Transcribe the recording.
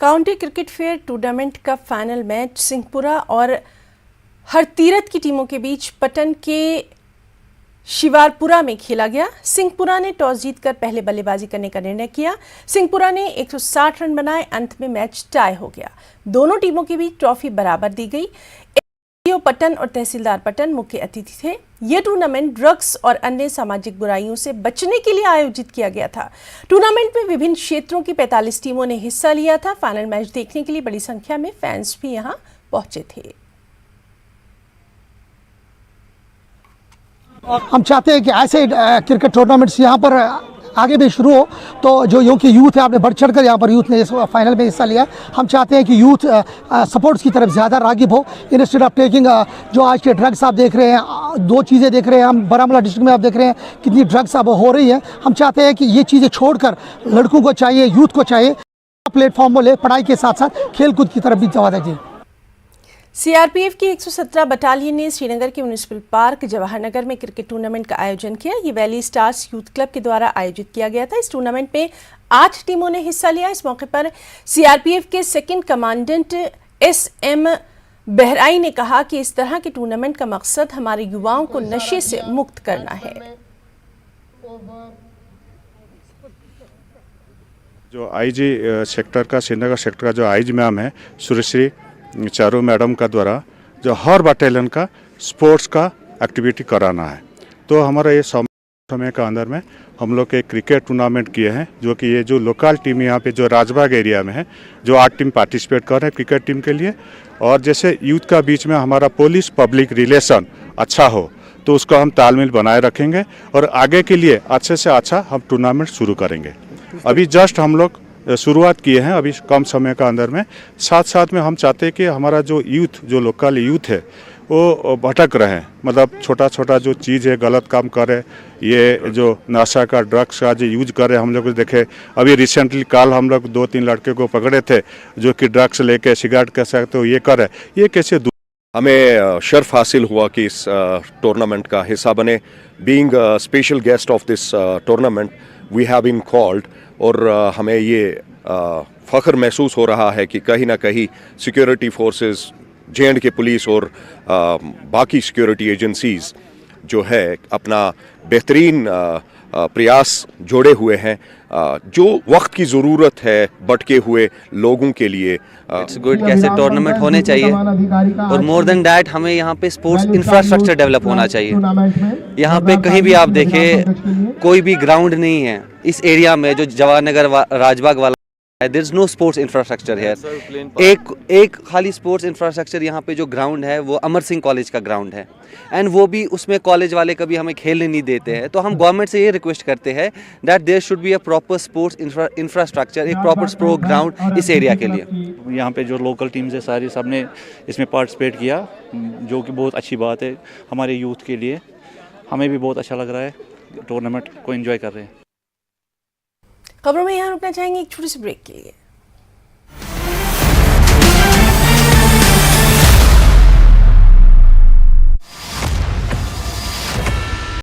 County cricket fair tournament का final match Singhpura और हरतीरथ की टीमों के बीच पटन के शिवारपुरा में खेला गया। सिंहपुरा ने टॉस जीतकर पहले बल्लेबाजी करने का निर्णय किया। सिंहपुरा ने 160 रन बनाए। अंत में मैच टाई हो गया। दोनों टीमों के बीच ट्रॉफी बराबर दी गई। पटन और तहसीलदार पटन मुख्य अतिथि थे। यह टूर्नामेंट ड्रग्स और अन्य सामाजिक बुराइयों से बचने के लिए आयोजित किया गया था। टूर्नामेंट में विभिन्न क्षेत्रों की 45 टीमों ने हिस्सा लिया था। फाइनल मैच देखने के लिए बड़ी संख्या में फैंस भी यहां पहुंचे थे। हम चाहते हैं कि ऐसे क्रिकेट टूर्नामेंट्स यहाँ पर आगे भी शुरू हो, तो जो यूथ है, आपने बढ़ चढ़ कर यहाँ पर यूथ ने इस फाइनल में हिस्सा लिया। हम चाहते हैं कि यूथ सपोर्ट्स की तरफ ज़्यादा राग़िब हो, इंस्टेड ऑफ टेकिंग जो आज के ड्रग्स आप देख रहे हैं। दो चीज़ें देख रहे हैं हम, बारामूला डिस्ट्रिक्ट में आप देख रहे हैं कितनी ड्रग्स अब हो रही है। हम चाहते हैं कि ये चीज़ें छोड़कर लड़कों को चाहिए, यूथ को चाहिए प्लेटफॉर्म ले, पढ़ाई के साथ साथ खेलकूद की तरफ भी तवज्जो दें। सीआरपीएफ की 117 बटालियन ने श्रीनगर के म्यूनिसिपल पार्क जवाहरनगर में क्रिकेट टूर्नामेंट का आयोजन किया। ये वैली स्टार्स यूथ क्लब के द्वारा आयोजित किया गया था। इस टूर्नामेंट में 8 टीमों ने हिस्सा लिया। इस मौके पर सीआरपीएफ के सेकंड कमांडेंट एसएम बहराई ने कहा कि इस तरह के टूर्नामेंट का मकसद हमारे युवाओं को नशे से मुक्त करना है। जो आईजी सेक्टर का, श्रीनगर सेक्टर का जो आईजी मैम है सुरेश्री चारू मैडम का द्वारा जो हर बटालियन का स्पोर्ट्स का एक्टिविटी कराना है, तो हमारा ये समय का अंदर में हम लोग एक क्रिकेट टूर्नामेंट किए हैं, जो कि ये जो लोकल टीम यहाँ पे जो राजबाग एरिया में है, जो 8 टीम पार्टिसिपेट कर रहे हैं क्रिकेट टीम के लिए। और जैसे यूथ का बीच में हमारा पुलिस पब्लिक रिलेशन अच्छा हो, तो उसका हम तालमेल बनाए रखेंगे और आगे के लिए अच्छे से अच्छा हम टूर्नामेंट शुरू करेंगे। अभी जस्ट हम लोग शुरुआत किए हैं अभी कम समय का अंदर में। साथ साथ में हम चाहते हैं कि हमारा जो यूथ, जो लोकल यूथ है, वो भटक रहे हैं, मतलब छोटा छोटा जो चीज़ है गलत काम करे, ये जो नशा का ड्रग्स का जो यूज कर रहे हैं। हम लोग देखे अभी रिसेंटली कल हम लोग 2-3 लड़के को पकड़े थे जो कि ड्रग्स लेके सिगरेट के साथ ये करे। ये कैसे हमें शर्फ हासिल हुआ कि इस टूर्नामेंट का हिस्सा बने। Being special guest of this tournament we have been called, और हमें ये फ़ख्र महसूस हो रहा है कि कहीं ना कहीं सिक्योरिटी फोर्सेस, जे.एंड.के पुलिस और बाकी सिक्योरिटी एजेंसीज़ जो है अपना बेहतरीन प्रयास जोड़े हुए हैं। जो वक्त की ज़रूरत है भटके हुए लोगों के लिए। इट्स गुड, कैसे टूर्नामेंट होने चाहिए, और मोर देन डैट हमें यहाँ पे स्पोर्ट्स इंफ्रास्ट्रक्चर डेवलप होना चाहिए। यहाँ पे कहीं भी आप देखें कोई भी ग्राउंड नहीं है इस एरिया में, जो जवाहरनगर राजबाग वाला है। There is no sports infrastructure here. एक खाली स्पोर्ट्स इंफ्रास्ट्रक्चर यहाँ पे जो ग्राउंड है वो अमर सिंह कॉलेज का ग्राउंड है, एंड वो भी उसमें कॉलेज वाले कभी हमें खेलने नहीं देते हैं। तो हम गवर्नमेंट से ये रिक्वेस्ट करते हैं that there should be a proper sports infrastructure, एक प्रॉपर स्पोर्ट्स ग्राउंड इस एरिया के लिए। यहाँ पे जो लोकल टीम्स है सारी, सब ने इसमें पार्टिसिपेट किया, जो कि बहुत अच्छी बात है हमारे यूथ के लिए। हमें भी बहुत अच्छा लग रहा है, टूर्नामेंट को एंजॉय कर रहे हैं। खबरों में यहाँ रुकना चाहेंगे एक छोटे से ब्रेक के लिए।